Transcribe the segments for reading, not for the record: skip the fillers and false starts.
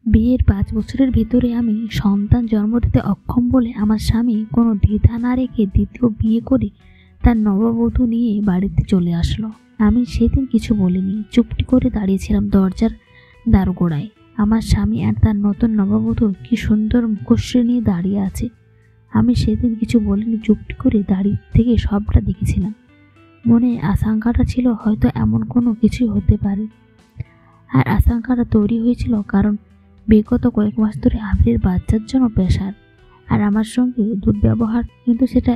বিয়ের 5 বছরের ভিতরে আমি সন্তান জন্ম দিতে অক্ষম বলে আমার স্বামী কোনো দ্বিধা না রেখে দ্বিতীয় বিয়ে করে তার নববধূ নিয়ে বাড়িতে চলে আসলো। আমি সেদিন কিছু বলিনি, চুপটি করে দাঁড়িয়েছিলাম দরজার দ্বারগোড়ায়। আমার স্বামী আর তার নতুন নববধূ কি সুন্দর মুখশ্রী নিয়ে দাঁড়িয়ে আছে। আমি সেদিন কিছু বলিনি, চুপটি করে দাঁড়িয়ে থেকে সবটা দেখেছিলাম। মনে আশঙ্কাটা ছিল হয়তো এমন কোনো কিছুই হতে পারে। আর আশঙ্কাটা তৈরি হয়েছিল কারণ বিগত কয়েক মাস ধরে আবিরের বাচ্চার জন্য প্রেশার আর আমার সঙ্গে দুর্ব্যবহার, কিন্তু সেটা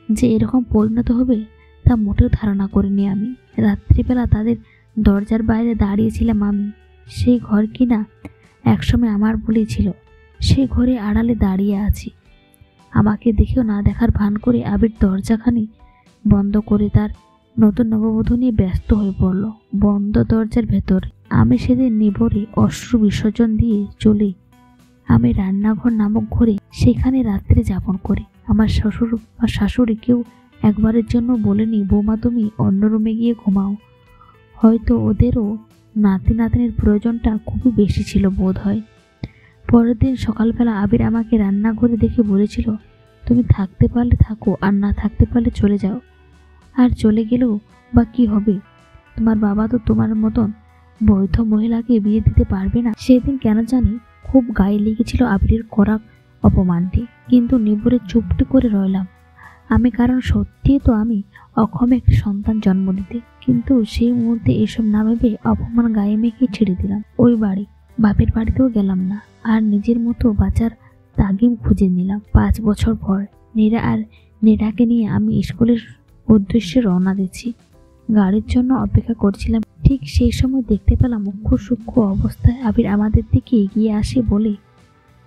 যে এরকম পরিণত হবে তা মোটেও ধারণা করিনি আমি। রাত্রিবেলা তাদের দরজার বাইরে দাঁড়িয়েছিলাম আমি। সেই ঘর কিনা একসময় আমার বলেই ছিল, সেই ঘরে আড়ালে দাঁড়িয়ে আছি। আমাকে দেখেও না দেখার ভান করে আবির দরজাখানি বন্ধ করে তার নতুন নববধূ নিয়ে ব্যস্ত হয়ে পড়ল বন্ধ দরজার ভেতরে। আমি সেদিন নিবরে অশ্রু বিসর্জন দিয়ে চলে আমি রান্নাঘর নামক ঘরে সেখানে রাত্রে যাপন করি। আমার শ্বশুর বা শাশুড়ি কেউ একবারের জন্য বলেনি, বৌমা তুমি অন্য রুমে গিয়ে ঘুমাও। হয়তো ওদেরও নাতি নাতনির প্রয়োজনটা খুবই বেশি ছিল বোধ হয়। পরের দিন সকালবেলা আবির আমাকে রান্নাঘরে দেখে বলেছিল, তুমি থাকতে পারলে থাকো আর না থাকতে পারলে চলে যাও। আর চলে গেলেও বা কি হবে, তোমার বাবা তো তোমার মতন বৈধ মহিলাকে বিয়ে দিতে পারবে না। সেদিন কেন জানি খুব গায়ে লেগেছিল আবিরের করা অপমানটি, কিন্তু নিবরে চুপটি করে রইলাম আমি, কারণ সত্যিই তো আমি অক্ষম একটি সন্তান জন্ম দিতে। কিন্তু সেই মুহূর্তে এসব না ভেবে অপমান গায়ে মেখে ছেড়ে দিলাম। ওই বাড়ি বাপের বাড়িতেও গেলাম না, আর নিজের মতো বাঁচার তাগিদ খুঁজে নিলাম। 5 বছর পর নীরাকে নিয়ে আমি স্কুলের উদ্দেশ্যে রওনা দিচ্ছি। গাড়ির জন্য অপেক্ষা করছিলাম। ঠিক সেই সময় দেখতে পেলাম মুখ্য সূক্ষ্ম অবস্থায় আবির আমাদের দিকে এগিয়ে আসে বলে,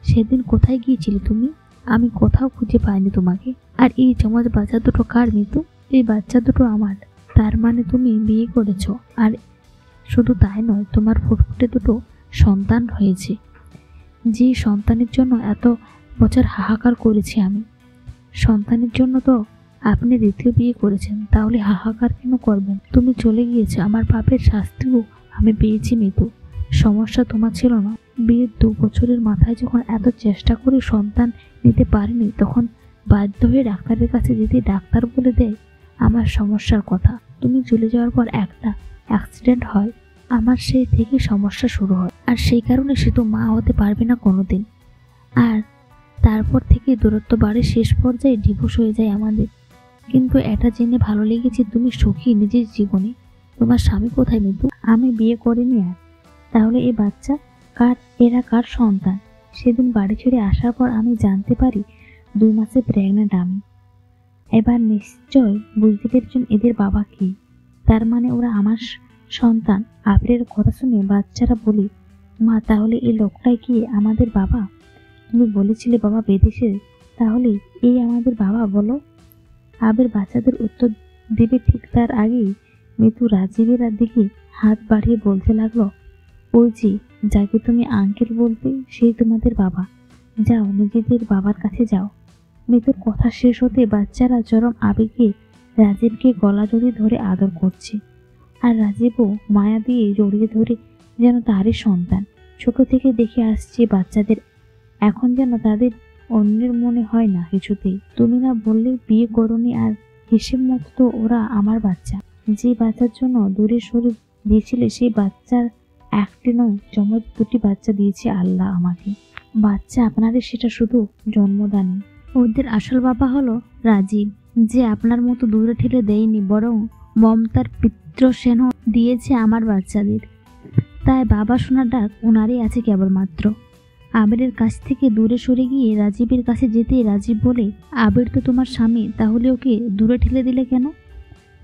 সেদিন কোথায় গিয়েছিলে তুমি? আমি কোথাও খুঁজে পাইনি তোমাকে। আর এই চমৎ বাচ্চা দুটো কার মিতু? এই বাচ্চা দুটো আমার। তার মানে তুমি বিয়ে করেছো। আর শুধু তাই নয়, তোমার ফুটফুটে দুটো সন্তান হয়েছে, যে সন্তানের জন্য এত বছর হাহাকার করেছি আমি। সন্তানের জন্য তো আপনি দ্বিতীয় বিয়ে করেছেন, তাহলে হাহাকার কেন করবেন? তুমি চলে গিয়েছো, আমার পাপের শাস্তিও আমি পেয়েছি মিতু। সমস্যা তোমার ছিল না। বিয়ের 2 বছরের মাথায় যখন এত চেষ্টা করে সন্তান নিতে পারিনি, তখন বাধ্য হয়ে ডাক্তারের কাছে যেতে ডাক্তার বলে দেয় আমার সমস্যার কথা। তুমি চলে যাওয়ার পর একটা অ্যাক্সিডেন্ট হয়, আমার সেই থেকে সমস্যা শুরু হয়। আর সেই কারণে সে তো মা হতে পারবে না কোনোদিন। আর তারপর থেকে দূরত্ব বাড়ে, শেষ পর্যায়ে ডিভোর্স হয়ে যায় আমাদের। কিন্তু এটা জেনে ভালো লেগেছে তুমি সুখী নিজের জীবনে। তোমার স্বামী কোথায় মিতু? আমি বিয়ে করিনি। আর তাহলে এই বাচ্চা কার? এরা কার সন্তান? সেদিন বাড়ি ছেড়ে আসার পর আমি জানতে পারি 2 মাসে প্রেগনেন্ট আমি। এবার নিশ্চয় বুঝতে পেরেছেন এদের বাবা কি। তার মানে ওরা আমার সন্তান। আবিরের কথা শুনে বাচ্চারা বলি, মা তাহলে এই লোকটাই কি আমাদের বাবা? তুমি বলেছিলে বাবা বিদেশে, তাহলে এই আমাদের বাবা বলো? আবির বাচ্চাদের উত্তর দেবে ঠিক তার আগেই মিতু রাজীবের দিকে হাত বাড়িয়ে বলতে লাগলো, ওই যে যাকে তুমি আঙ্কেল বলতে, সেই তোমাদের বাবা। যাও নিজেদের বাবার কাছে যাও। মিতুর কথা শেষ হতে বাচ্চারা চরম আবেগে রাজীবকে গলা জড়িয়ে ধরে আদর করছে। আর রাজীবও মায়া দিয়ে জড়িয়ে ধরে যেন তারই সন্তান। ছোট থেকে দেখে আসছে বাচ্চাদের, এখন যেন তাদের অন্যের মনে হয় না কিছুতেই। তুমি না বললে বিয়ে করনি, আর হিসেব মতো তো ওরা আমার বাচ্চা। যে বাচ্চার জন্য দূরে সরে দিয়েছিলে, সেই বাচ্চার একটি নয় চমৎ 2টি বাচ্চা দিয়েছে আল্লাহ আমাকে। বাচ্চা আপনারই, সেটা শুধু জন্মদানই। ওদের আসল বাবা হলো রাজীব, যে আপনার মতো দূরে ঠেলে দেয়নি, বরং মমতার পিতৃস্নেহ দিয়েছে আমার বাচ্চাদের। তাই বাবা শোনার ডাক ওনারই আছে কেবলমাত্র। আবিরের কাছ থেকে দূরে সরে গিয়ে রাজীবের কাছে যেতে রাজীব বলে, আবির তো তোমার স্বামী, তাহলে ওকে দূরে ঠেলে দিলে কেন?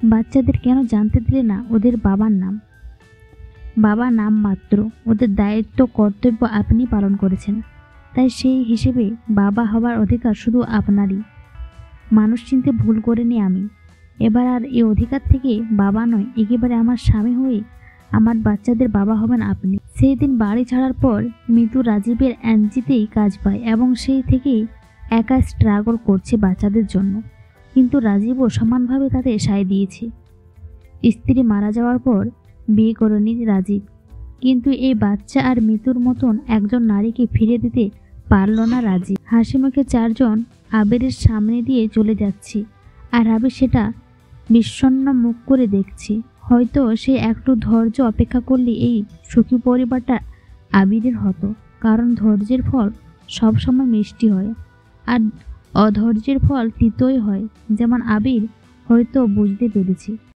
বাচ্চাদের কেন জানতে দিলে না ওদের বাবার নাম? বাবা নাম মাত্র, ওদের দায়িত্ব কর্তব্য আপনি পালন করেছেন, তাই সেই হিসেবে বাবা হবার অধিকার শুধু আপনারই। মানুষ চিনতে ভুল করিনি আমি। এবার আর এই অধিকার থেকে বাবা নয়, একেবারে আমার স্বামী হয়ে আমার বাচ্চাদের বাবা হবেন আপনি। সেই দিন বাড়ি ছাড়ার পর মিতু রাজীবের এনজিতেই কাজ পায় এবং সেই থেকেই একা স্ট্রাগল করছে বাচ্চাদের জন্য। কিন্তু রাজীবও সমানভাবে তাতে সায় দিয়েছে। স্ত্রী মারা যাওয়ার পর বিয়ে করেনি রাজীব, কিন্তু এই বাচ্চা আর মিতুর মতন একজন নারীকে ফিরে দিতে পারল না রাজি। হাসি মুখে চারজন আবিরের সামনে দিয়ে চলে যাচ্ছি, আর আবির সেটা বিষণ্ণ মুখ করে দেখছি। হয়তো সে একটু ধৈর্য অপেক্ষা করলে এই সুখী পরিবারটা আবিরের হতো, কারণ ধৈর্যের ফল সবসময় মিষ্টি হয় আর অধৈর্যের ফল তিতই হয়, যেমন আবির হয়তো বুঝতে পেরেছি।